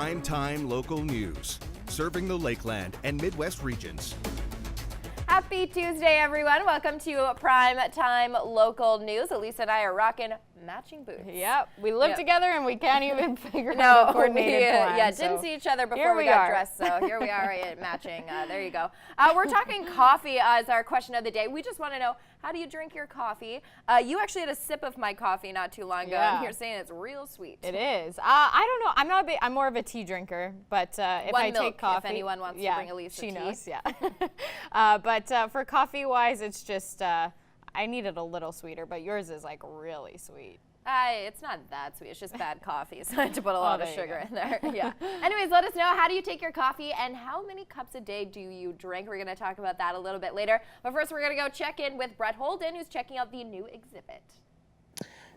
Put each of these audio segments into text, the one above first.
Primetime local news, serving the Lakeland and Midwest regions. Happy Tuesday, everyone. Welcome to Primetime Local News. Elisa and I are rocking matching boots. Yep. We live together and we can't even figure out a coordinated plan. Yeah, didn't see each other before we got dressed, so here we are matching. There you go. We're talking coffee as our question of the day. We just want to know, how do you drink your coffee? You actually had a sip of my coffee not too long ago, and you're saying it's real sweet. It is. I don't know. I'm more of a tea drinker, but if I take coffee, if anyone wants to bring Elisa tea. She knows, yeah. But for coffee-wise, it's just, I need it a little sweeter, but yours is like really sweet. It's not that sweet. It's just bad coffee, so I had to put a lot of sugar in there. Yeah. Anyways, let us know, how do you take your coffee and how many cups a day do you drink? We're going to talk about that a little bit later. But first, we're going to go check in with Brett Holden, who's checking out the new exhibit.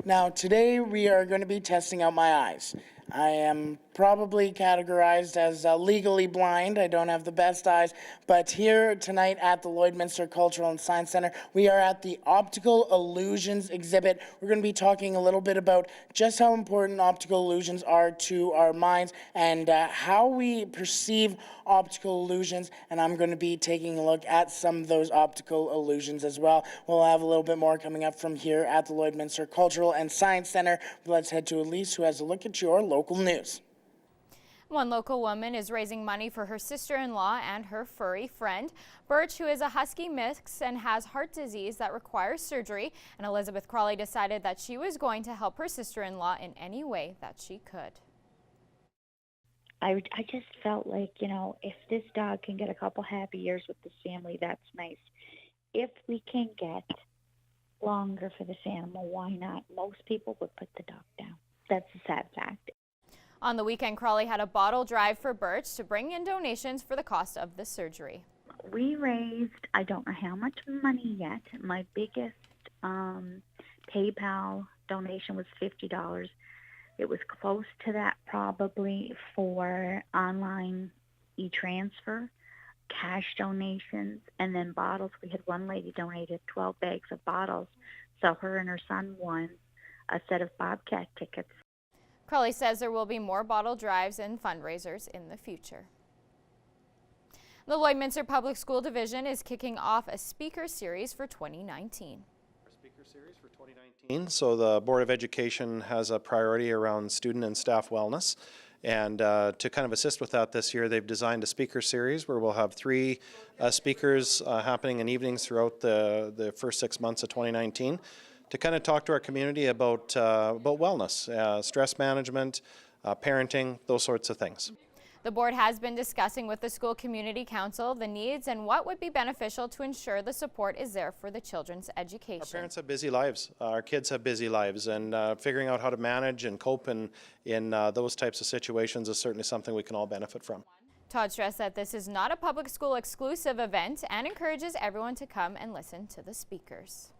Now, today we are going to be testing out my eyes. I am probably categorized as legally blind. I don't have the best eyes, but here tonight at the Lloydminster Cultural and Science Center, we are at the Optical Illusions exhibit. We're going to be talking a little bit about just how important optical illusions are to our minds and how we perceive optical illusions, and I'm going to be taking a look at some of those optical illusions as well. We'll have a little bit more coming up from here at the Lloydminster Cultural and Science Center. Let's head to Elise, who has a look at your local news. One local woman is raising money for her sister-in-law and her furry friend. Birch, who is a husky mix and has heart disease that requires surgery, and Elizabeth Crawley decided that she was going to help her sister-in-law in any way that she could. I just felt like, you know, if this dog can get a couple happy years with this family, that's nice. If we can get longer for this animal, why not? Most people would put the dog down. That's a sad fact. On the weekend, Crawley had a bottle drive for Birch to bring in donations for the cost of the surgery. We raised, I don't know how much money yet. My biggest PayPal donation was $50. It was close to that probably for online e-transfer, cash donations, and then bottles. We had one lady donated 12 bags of bottles, so her and her son won a set of Bobcat tickets. Crawley says there will be more bottle drives and fundraisers in the future. The Lloydminster Public School Division is kicking off a speaker series for 2019. So the Board of Education has a priority around student and staff wellness, and to kind of assist with that this year, they've designed a speaker series where we'll have 3 speakers happening in evenings throughout the first 6 months of 2019 to kind of talk to our community about wellness, stress management, parenting, those sorts of things. The board has been discussing with the School Community Council the needs and what would be beneficial to ensure the support is there for the children's education. Our parents have busy lives. Our kids have busy lives, and figuring out how to manage and cope in those types of situations is certainly something we can all benefit from. Todd stressed that this is not a public school exclusive event and encourages everyone to come and listen to the speakers.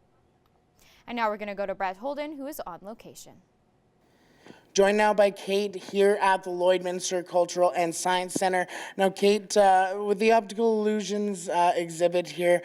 And now we're going to go to Brett Holden, who is on location. Joined now by Kate here at the Lloydminster Cultural and Science Center. Now, Kate, with the Optical Illusions exhibit here,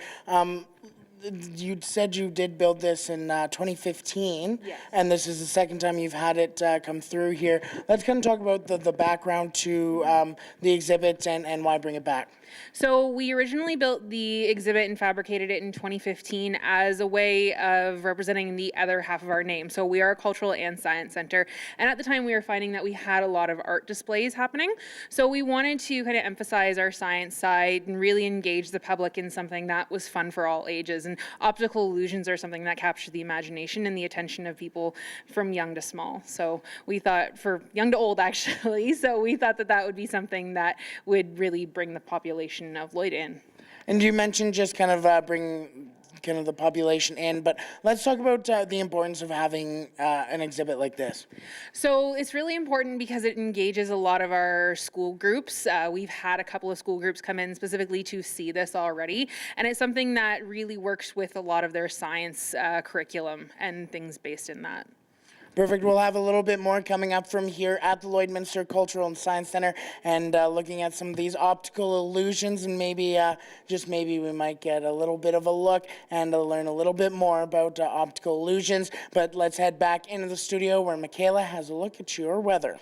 you said you did build this in 2015, yes. And this is the second time you've had it come through here. Let's kind of talk about the background to the exhibit and why bring it back. So we originally built the exhibit and fabricated it in 2015 as a way of representing the other half of our name. So we are a cultural and science center. And at the time we were finding that we had a lot of art displays happening. So we wanted to kind of emphasize our science side and really engage the public in something that was fun for all ages. And optical illusions are something that capture the imagination and the attention of people from young to small. So we thought, for young to old actually, so we thought that that would be something that would really bring the population of Lloyd in. And you mentioned just kind of bring kind of the population in, but let's talk about the importance of having an exhibit like this. So it's really important because it engages a lot of our school groups. We've had a couple of school groups come in specifically to see this already, and it's something that really works with a lot of their science curriculum and things based in that. Perfect. We'll have a little bit more coming up from here at the Lloydminster Cultural and Science Center, and looking at some of these optical illusions, and maybe, just maybe we might get a little bit of a look and learn a little bit more about optical illusions. But let's head back into the studio where Michaela has a look at your weather.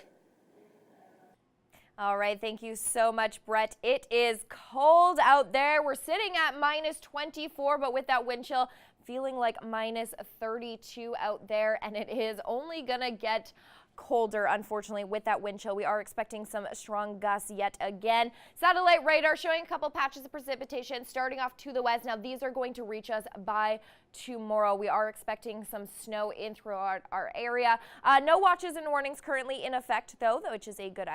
All right, thank you so much, Brett. It is cold out there. We're sitting at minus 24, but with that wind chill, feeling like minus 32 out there, and it is only gonna get colder, unfortunately, with that wind chill. We are expecting some strong gusts yet again. Satellite radar showing a couple patches of precipitation starting off to the west. Now, these are going to reach us by tomorrow. We are expecting some snow in throughout our area. No watches and warnings currently in effect, though, which is a good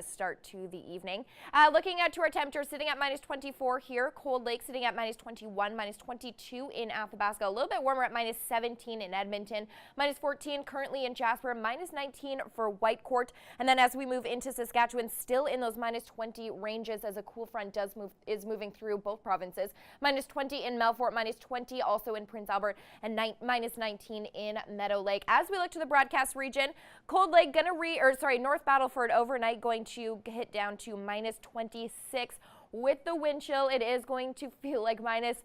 start to the evening. Looking at to our temperature, sitting at minus 24 here. Cold Lake sitting at minus 21, minus 22 in Athabasca. A little bit warmer at minus 17 in Edmonton, minus 14 currently in Jasper, minus 19 for Whitecourt. And then as we move into Saskatchewan, still in those minus 20 ranges as a cool front is moving through both provinces. Minus 20 in Melfort, minus 20 also in Prince Albert, and minus 19 in Meadow Lake. As we look to the broadcast region, Cold Lake North Battleford overnight going to hit down to minus 26. With the wind chill, it is going to feel like minus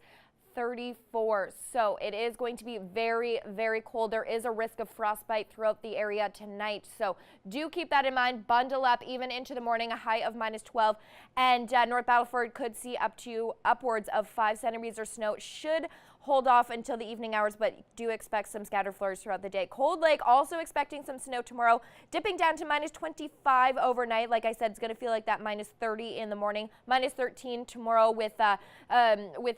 34. So it is going to be very, very cold. There is a risk of frostbite throughout the area tonight. So do keep that in mind. Bundle up even into the morning, a high of minus 12. And North Battleford could see upwards of 5 centimeters of snow. Should hold off until the evening hours, but do expect some scattered flurries throughout the day. Cold Lake also expecting some snow tomorrow, dipping down to minus 25 overnight. Like I said, it's going to feel like that minus 30 in the morning, minus 13 tomorrow with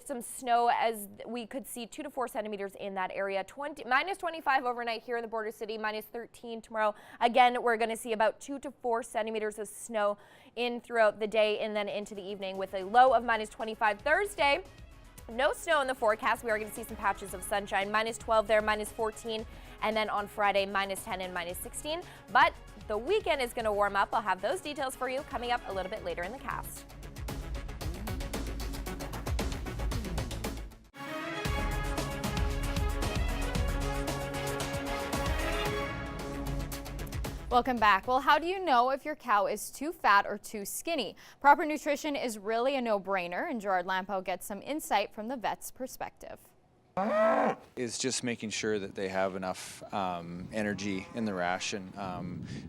some snow, as we could see 2 to 4 centimeters in that area. Minus 25 overnight here in the border city, minus 13 tomorrow. Again, we're going to see about 2 to 4 centimeters of snow in throughout the day and then into the evening with a low of minus 25 Thursday. No snow in the forecast. We are going to see some patches of sunshine. Minus 12 there, minus 14. And then on Friday, minus 10 and minus 16. But the weekend is going to warm up. I'll have those details for you coming up a little bit later in the cast. Welcome back. Well, how do you know if your cow is too fat or too skinny? Proper nutrition is really a no-brainer, and Gerard Lampo gets some insight from the vet's perspective. Is just making sure that they have enough energy in the ration.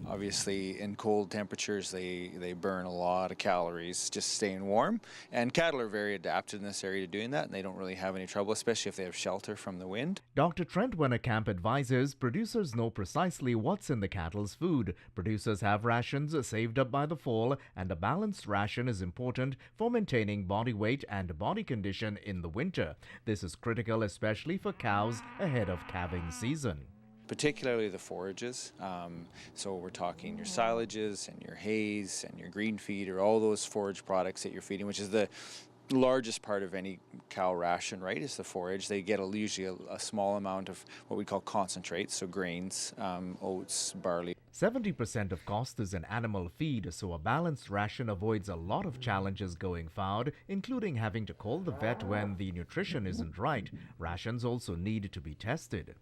Obviously, in cold temperatures, they burn a lot of calories just staying warm. And cattle are very adapted in this area to doing that, and they don't really have any trouble, especially if they have shelter from the wind. Dr. Trent Wennerkamp advises producers know precisely what's in the cattle's food. Producers have rations saved up by the fall, and a balanced ration is important for maintaining body weight and body condition in the winter. This is critical, especially for cows ahead of calving season. Particularly the forages. So we're talking your silages and your hays and your green feed, or all those forage products that you're feeding, which is the largest part of any cow ration, right, is the forage. They get usually a small amount of what we call concentrates, so grains, oats, barley. 70% of cost is in animal feed, so a balanced ration avoids a lot of challenges going forward, including having to call the vet when the nutrition isn't right. Rations also need to be tested.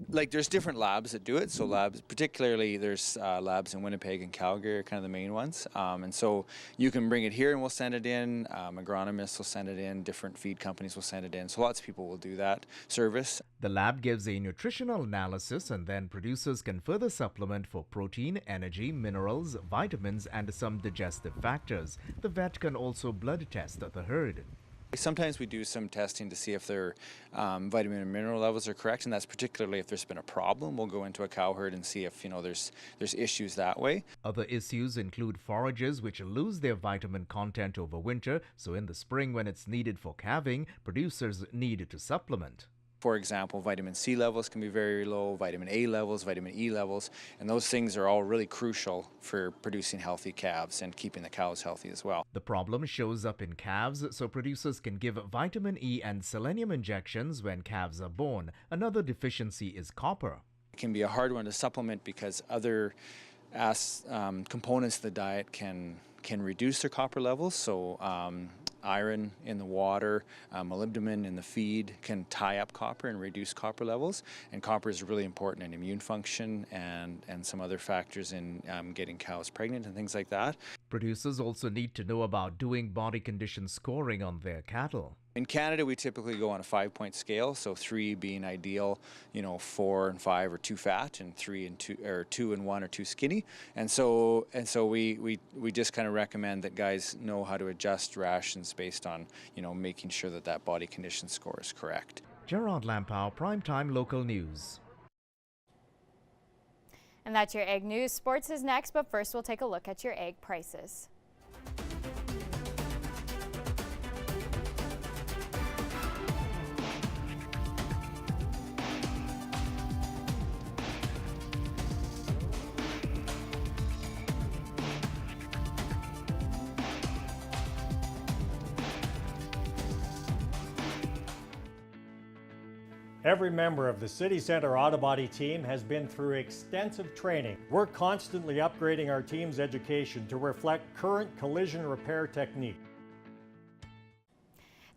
Like, there's different labs that do it. So labs, particularly there's labs in Winnipeg and Calgary are kind of the main ones. And so you can bring it here and we'll send it in. Agronomists will send it in. Different feed companies will send it in. So lots of people will do that service. The lab gives a nutritional analysis, and then producers can further supplement for protein, energy, minerals, vitamins, and some digestive factors. The vet can also blood test the herd. Sometimes we do some testing to see if their vitamin and mineral levels are correct, and that's particularly if there's been a problem. We'll go into a cow herd and see if there's issues that way. Other issues include forages which lose their vitamin content over winter, so in the spring when it's needed for calving, producers need to supplement. For example, vitamin C levels can be very low, vitamin A levels, vitamin E levels, and those things are all really crucial for producing healthy calves and keeping the cows healthy as well. The problem shows up in calves, so producers can give vitamin E and selenium injections when calves are born. Another deficiency is copper. It can be a hard one to supplement because other components of the diet can reduce their copper levels. So iron in the water, molybdenum in the feed can tie up copper and reduce copper levels. And copper is really important in immune function and some other factors in getting cows pregnant and things like that. Producers also need to know about doing body condition scoring on their cattle. In Canada, we typically go on a 5-point scale, so 3 being ideal, 4 and 5 are too fat, and 3 and 2 or 2 and 1 are too skinny. And so we just kind of recommend that guys know how to adjust rations based on, making sure that body condition score is correct. Gerard Lampow, Primetime Local News. And that's your egg news. Sports is next, but first we'll take a look at your egg prices. Every member of the City Centre Auto Body team has been through extensive training. We're constantly upgrading our team's education to reflect current collision repair technique.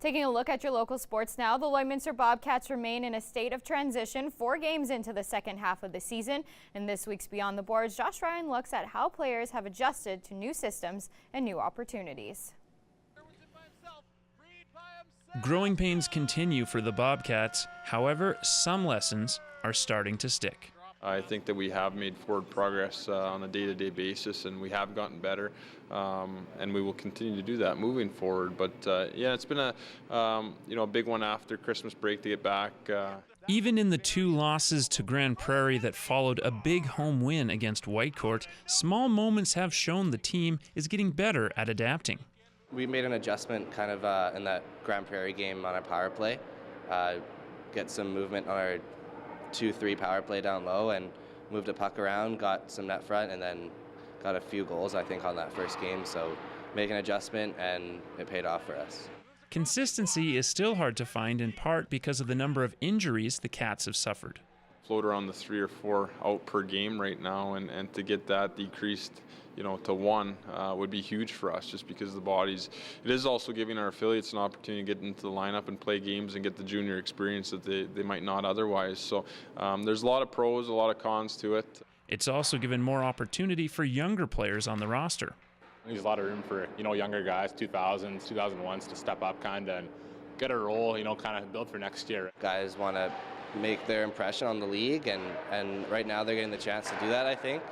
Taking a look at your local sports now, the Lloydminster Bobcats remain in a state of transition 4 games into the second half of the season. In this week's Beyond the Boards, Josh Ryan looks at how players have adjusted to new systems and new opportunities. Growing pains continue for the Bobcats. However, some lessons are starting to stick. I think that we have made forward progress on a day-to-day basis, and we have gotten better, and we will continue to do that moving forward. But yeah, it's been a big one after Christmas break to get back. Even in the 2 losses to Grand Prairie that followed a big home win against Whitecourt, small moments have shown the team is getting better at adapting. We made an adjustment kind of in that Grand Prairie game on our power play, get some movement on our 2-3 power play down low and moved a puck around, got some net front, and then got a few goals, I think, on that first game. So make an adjustment, and it paid off for us. Consistency is still hard to find, in part because of the number of injuries the Cats have suffered. Float around the 3 or 4 out per game right now, and to get that decreased to 1 would be huge for us, just because of the bodies. It is also giving our affiliates an opportunity to get into the lineup and play games and get the junior experience that they might not otherwise. So there's a lot of pros, a lot of cons to it. It's also given more opportunity for younger players on the roster. There's a lot of room for younger guys, 2000s, 2001s, to step up kind of and get a role, kind of build for next year. Guys want to make their impression on the league, and right now they're getting the chance to do that, I think.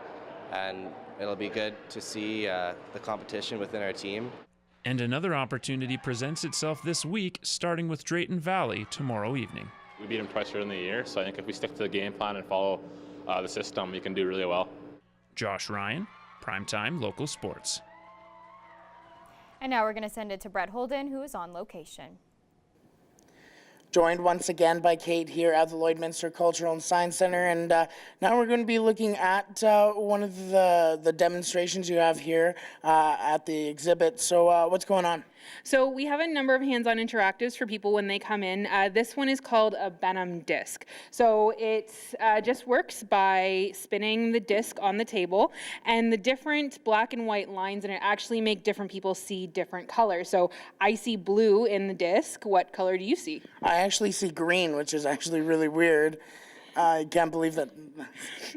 And it'll be good to see the competition within our team. And another opportunity presents itself this week, starting with Drayton Valley tomorrow evening. We beat them twice during the year, so I think if we stick to the game plan and follow the system, we can do really well. Josh Ryan, Primetime Local Sports. And now we're going to send it to Brett Holden, who is on location. Joined once again by Kate here at the Lloydminster Cultural and Science Center, and now we're going to be looking at one of the demonstrations you have here at the exhibit. So what's going on? So we have a number of hands-on interactives for people when they come in. This one is called a Benham Disk. So it just works by spinning the disc on the table, and the different black and white lines in it actually make different people see different colors. So I see blue in the disc. What color do you see? I actually see green, which is actually really weird. I can't believe that.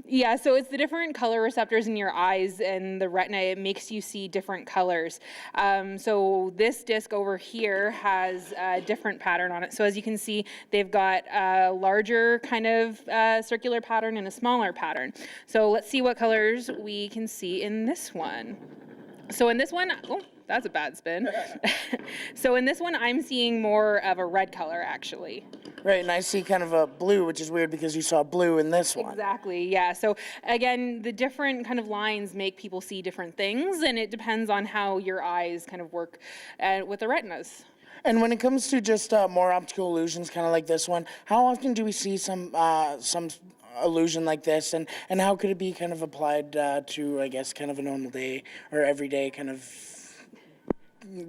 Yeah, so it's the different color receptors in your eyes and the retina. It makes you see different colors. So this disc over here has a different pattern on it. So as you can see, they've got a larger kind of circular pattern and a smaller pattern. So let's see what colors we can see in this one. So in this one, oh, that's a bad spin. So in this one, I'm seeing more of a red color, actually. Right, and I see kind of a blue, which is weird because you saw blue in this one. Exactly, yeah. So again, the different kind of lines make people see different things, and it depends on how your eyes kind of work with the retinas. And when it comes to just more optical illusions, kind of like this one, how often do we see some illusion like this, and how could it be kind of applied to, I guess, kind of a normal day or everyday kind of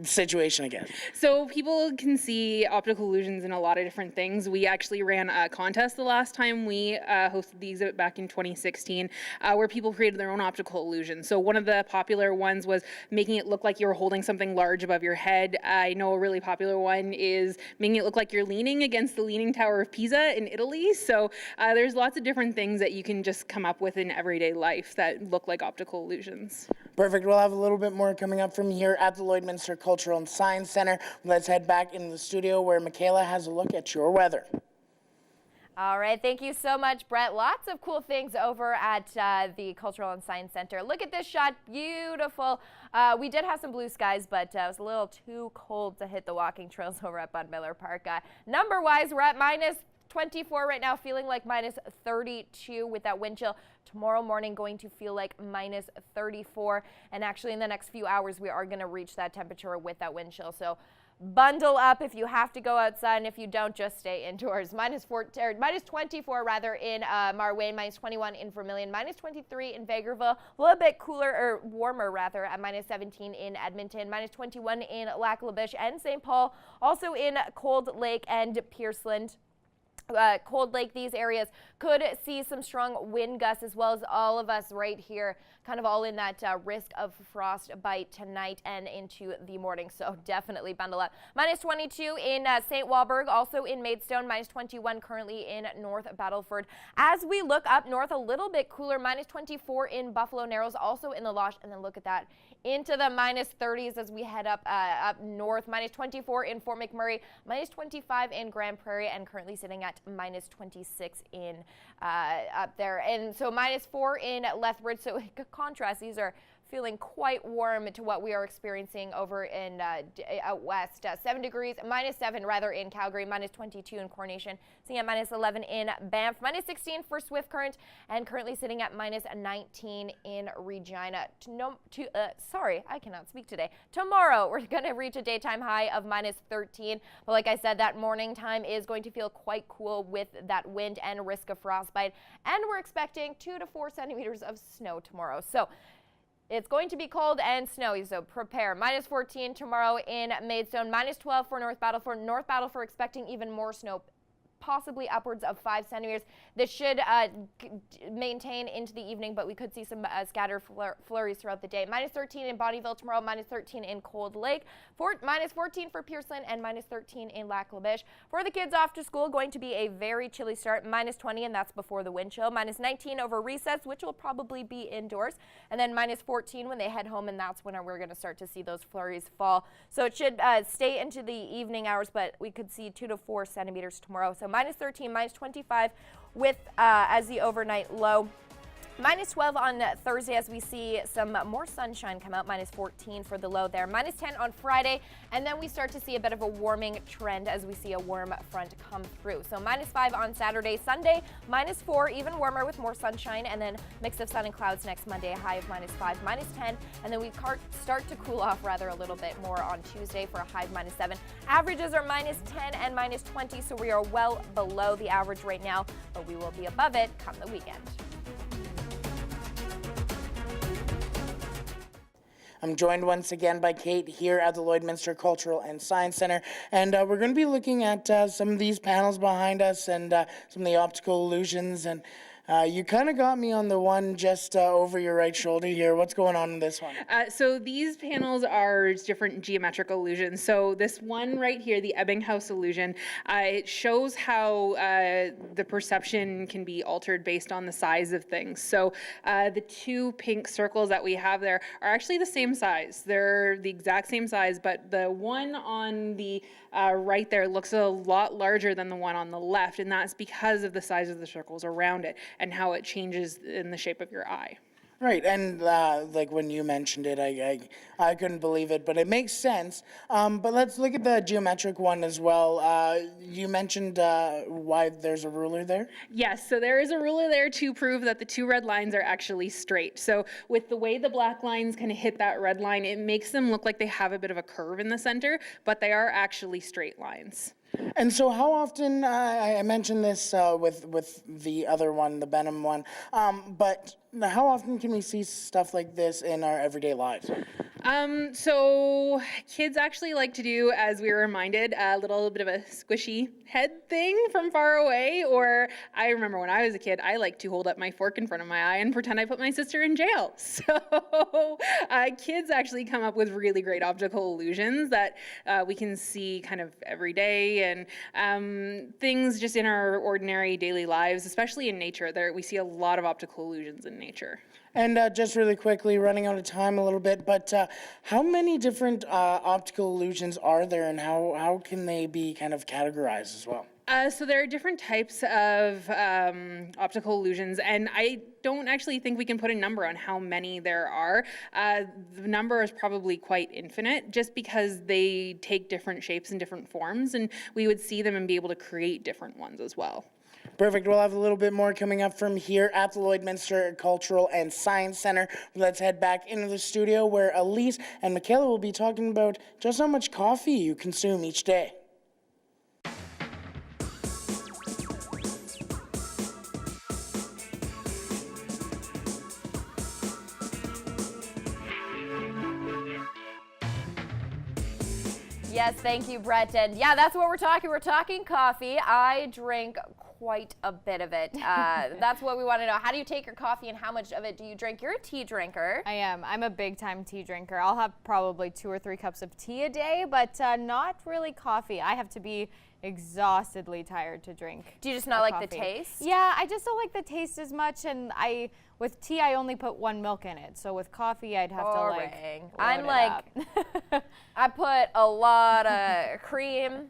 situation, I guess? So people can see optical illusions in a lot of different things. We actually ran a contest the last time we hosted the exhibit back in 2016 where people created their own optical illusions. So one of the popular ones was making it look like you were holding something large above your head. I know a really popular one is making it look like you're leaning against the Leaning Tower of Pisa in Italy. So there's lots of different things that you can just come up with in everyday life that look like optical illusions. Perfect. We'll have a little bit more coming up from here at the Lloydminster Cultural and Science Center. Let's head back into the studio where Michaela has a look at your weather. All right, thank you so much, Brett. Lots of cool things over at the Cultural and Science Center. Look at this shot, beautiful. We did have some blue skies, but it was a little too cold to hit the walking trails over at Bud Miller Park. Number-wise, we're at minus 24 right now, feeling like minus 32 with that wind chill. Tomorrow morning going to feel like minus 34, and actually in the next few hours we are going to reach that temperature with that wind chill. So bundle up if you have to go outside, and if you don't, just stay indoors. Minus 24 rather in Marwayne, minus 21 in Vermilion, minus 23 in Vegreville, a little bit cooler or warmer rather at minus 17 in Edmonton, minus 21 in Lac La Biche and St. Paul, also in Cold Lake and Pierceland. Cold Lake, these areas could see some strong wind gusts, as well as all of us right here, kind of all in that risk of frostbite tonight and into the morning. So definitely bundle up. Minus 22 in St. Walburg, also in Maidstone, minus 21 currently in North Battleford. As we look up north, a little bit cooler, minus 24 in Buffalo Narrows, also in the Losh, and then look at that, into the minus 30s as we head up north. Minus 24 in Fort McMurray, minus 25 in Grand Prairie, and currently sitting at minus 26 in up there. And so minus 4 in Lethbridge. So contrast, these are feeling quite warm to what we are experiencing over in out west. 7 degrees, minus 7 rather in Calgary, minus 22 in Coronation, sitting at minus 11 in Banff, minus 16 for Swift Current, and currently sitting at minus 19 in Regina. Sorry, I cannot speak today. Tomorrow, we're going to reach a daytime high of minus 13. But like I said, that morning time is going to feel quite cool with that wind and risk of frostbite. And we're expecting 2 to 4 centimeters of snow tomorrow. So it's going to be cold and snowy, so prepare. Minus 14 tomorrow in Maidstone, minus 12 for North Battleford. North Battleford expecting even more snow, possibly upwards of 5 centimeters. This should maintain into the evening, but we could see some scattered flurries throughout the day. Minus 13 in Bonnyville tomorrow, minus 13 in Cold Lake, minus 14 for Pierceland, and minus 13 in Lac La Biche. For the kids off to school, going to be a very chilly start, minus 20, and that's before the wind chill. Minus 19 over recess, which will probably be indoors, and then minus 14 when they head home, and that's when we're going to start to see those flurries fall. So it should stay into the evening hours, but we could see 2 to 4 centimeters tomorrow. So minus 13, minus 25 with as the overnight low. Minus 12 on Thursday as we see some more sunshine come out, minus 14 for the low there. Minus 10 on Friday, and then we start to see a bit of a warming trend as we see a warm front come through. So minus 5 on Saturday. Sunday, minus 4, even warmer with more sunshine, and then mix of sun and clouds next Monday, a high of minus 5, minus 10, and then we start to cool off rather a little bit more on Tuesday for a high of minus 7. Averages are minus 10 and minus 20, so we are well below the average right now, but we will be above it come the weekend. I'm joined once again by Kate here at the Lloydminster Cultural and Science Center, and we're going to be looking at some of these panels behind us and some of the optical illusions, and you kind of got me on the one just over your right shoulder here. What's going on in this one? So these panels are different geometric illusions. So this one right here, the Ebbinghaus illusion, it shows how the perception can be altered based on the size of things. So the 2 pink circles that we have there are actually the same size. They're the exact same size, but the one on the right there looks a lot larger than the one on the left, and that's because of the size of the circles around it and how it changes in the shape of your eye. Right, and like when you mentioned it, I couldn't believe it, but it makes sense. But let's look at the geometric one as well. You mentioned why there's a ruler there? Yes, so there is a ruler there to prove that the 2 red lines are actually straight. So with the way the black lines kind of hit that red line, it makes them look like they have a bit of a curve in the center, but they are actually straight lines. And so how often, I mentioned this with the other one, the Benham one, but how often can we see stuff like this in our everyday lives? So kids actually like to do, as we were reminded, a little bit of a squishy head thing from far away. Or I remember when I was a kid, I liked to hold up my fork in front of my eye and pretend I put my sister in jail. So kids actually come up with really great optical illusions that we can see kind of every day, and things just in our ordinary daily lives, especially in nature. There we see a lot of optical illusions in nature. nature. And just really quickly, running out of time a little bit, but how many different optical illusions are there, and how can they be kind of categorized as well? So there are different types of optical illusions, and I don't actually think we can put a number on how many there are. The number is probably quite infinite, just because they take different shapes and different forms, and we would see them and be able to create different ones as well. Perfect. We'll have a little bit more coming up from here at the Lloydminster Cultural and Science Center. Let's head back into the studio where Elise and Michaela will be talking about just how much coffee you consume each day. Yes, thank you, Brett. And yeah, that's what we're talking. We're talking coffee. I drink quite a bit of it. That's what we want to know. How do you take your coffee and how much of it do you drink? You're a tea drinker. I am. I'm a big time tea drinker. I'll have probably 2 or 3 cups of tea a day, but not really coffee. I have to be exhaustedly tired to drink. Do you just not like the taste? Yeah, I just don't like the taste as much, and with tea I only put 1 milk in it. So with coffee I'd have to I'm like I put a lot of cream,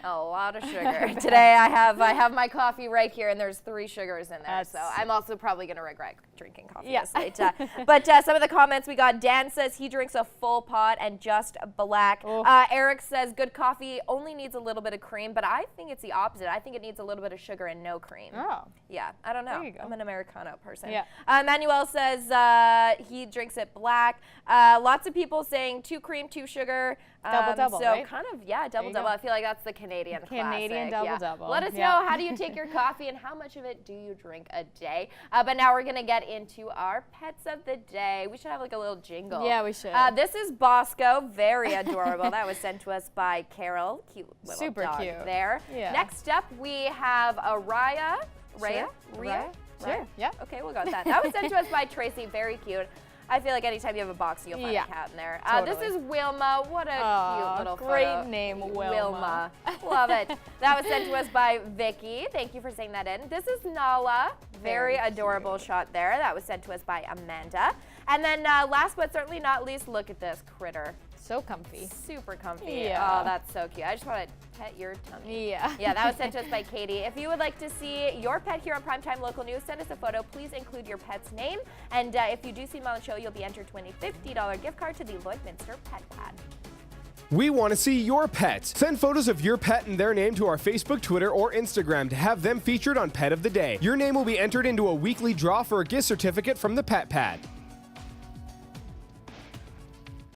a lot of sugar. Today I have my coffee right here, and there's 3 sugars in there. So I'm also probably going to regret drinking coffee this late. But some of the comments we got, Dan says he drinks a full pot and just black. Eric says good coffee only needs a little bit of cream, but I think it's the opposite. I think it needs a little bit of sugar and no cream. Oh. Yeah, I don't know. There you go. I'm an Americano person. Yeah. Manuel says he drinks it black. Lots of people saying 2 cream, 2 sugar. Double-double, so right? kind of, yeah, double-double. I feel like that's the Canadian classic. double-double. Let us know, how do you take your coffee and how much of it do you drink a day? But now we're going to get into our pets of the day. We should have like a little jingle. Yeah, we should. This is Bosco, very adorable. That was sent to us by Carol. Cute little Super dog cute. there. Yeah. Next up, we have Raya. Sure. Yeah. Okay, we'll go with that. That was sent to us by Tracy. Very cute. I feel like anytime you have a box, you'll find a cat in there. Totally. This is Wilma. What a cute little great photo. name, Wilma. Love it. That was sent to us by Vicky. Thank you for saying that in. This is Nala. Very adorable shot there. That was sent to us by Amanda. And then last but certainly not least, look at this critter. So comfy. Super comfy. Yeah. Oh, that's so cute. I just want to pet your tummy. Yeah. Yeah, that was sent to us by Katie. If you would like to see your pet here on Primetime Local News, send us a photo. Please include your pet's name. And if you do see him on the show, you'll be entered to win a $50 gift card to the Lloydminster Pet Pad. We want to see your pets. Send photos of your pet and their name to our Facebook, Twitter, or Instagram to have them featured on Pet of the Day. Your name will be entered into a weekly draw for a gift certificate from the Pet Pad.